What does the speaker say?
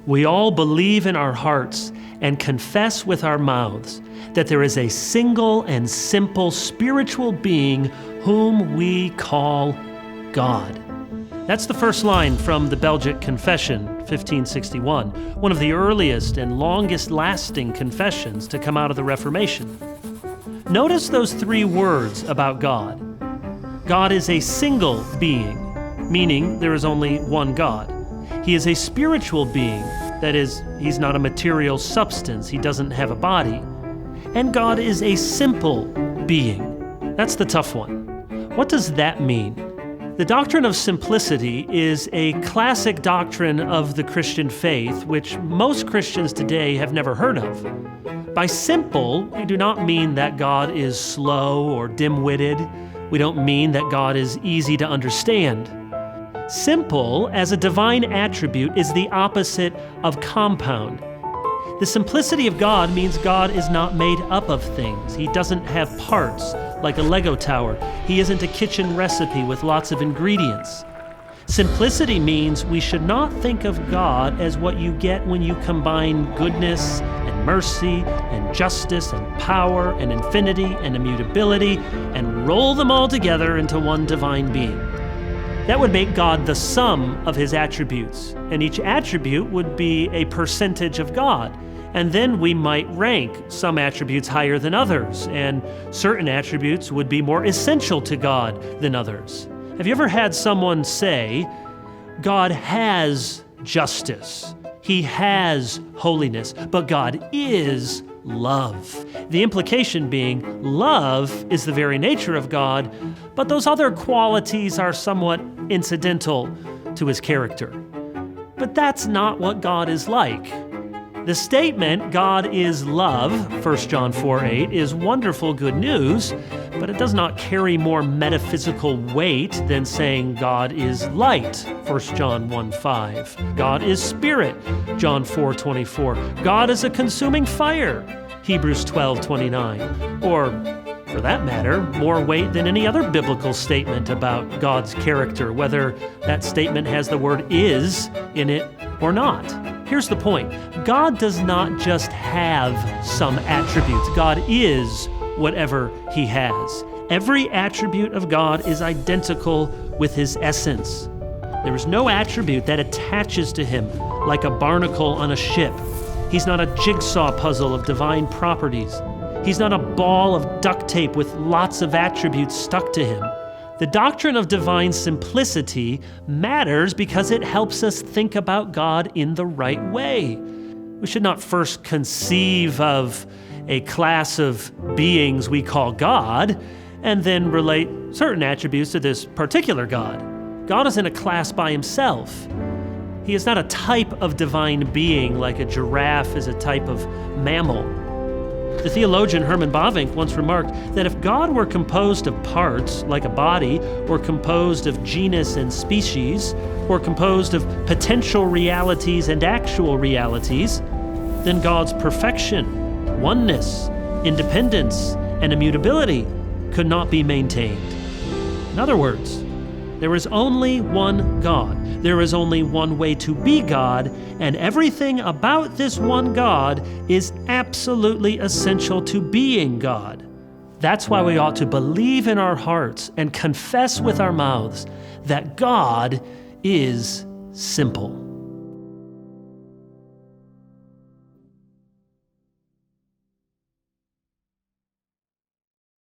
We all believe in our hearts and confess with our mouths that there is a single and simple spiritual being whom we call God. That's the first line from the Belgic Confession, 1561, one of the earliest and longest-lasting confessions to come out of the Reformation. Notice those three words about God. God is a single being, meaning there is only one God. He is a spiritual being, that is, he's not a material substance, he doesn't have a body. And God is a simple being. That's the tough one. What does that mean? The doctrine of simplicity is a classic doctrine of the Christian faith, which most Christians today have never heard of. By simple, we do not mean that God is slow or dim-witted. We don't mean that God is easy to understand. Simple, as a divine attribute, is the opposite of compound. The simplicity of God means God is not made up of things. He doesn't have parts like a Lego tower. He isn't a kitchen recipe with lots of ingredients. Simplicity means we should not think of God as what you get when you combine goodness and mercy and justice and power and infinity and immutability and roll them all together into one divine being. That would make God the sum of his attributes, and each attribute would be a percentage of God. And then we might rank some attributes higher than others, and certain attributes would be more essential to God than others. Have you ever had someone say, God has justice, he has holiness, but God is love? The implication being, love is the very nature of God, but those other qualities are somewhat incidental to his character. But that's not what God is like. The statement, God is love, 1 John 4:8, is wonderful good news, but it does not carry more metaphysical weight than saying God is light, 1 John 1:5. God is spirit, John 4:24. God is a consuming fire, Hebrews 12:29. Or, for that matter, more weight than any other biblical statement about God's character, whether that statement has the word is in it or not. Here's the point. God does not just have some attributes. God is whatever he has. Every attribute of God is identical with his essence. There is no attribute that attaches to him like a barnacle on a ship. He's not a jigsaw puzzle of divine properties. He's not a ball of duct tape with lots of attributes stuck to him. The doctrine of divine simplicity matters because it helps us think about God in the right way. We should not first conceive of a class of beings we call God and then relate certain attributes to this particular God. God is in a class by himself. He is not a type of divine being like a giraffe is a type of mammal. The theologian Herman Bavinck once remarked that if God were composed of parts, like a body, or composed of genus and species, or composed of potential realities and actual realities, then God's perfection, oneness, independence, and immutability could not be maintained. In other words, there is only one God. There is only one way to be God, and everything about this one God is absolutely essential to being God. That's why we ought to believe in our hearts and confess with our mouths that God is simple.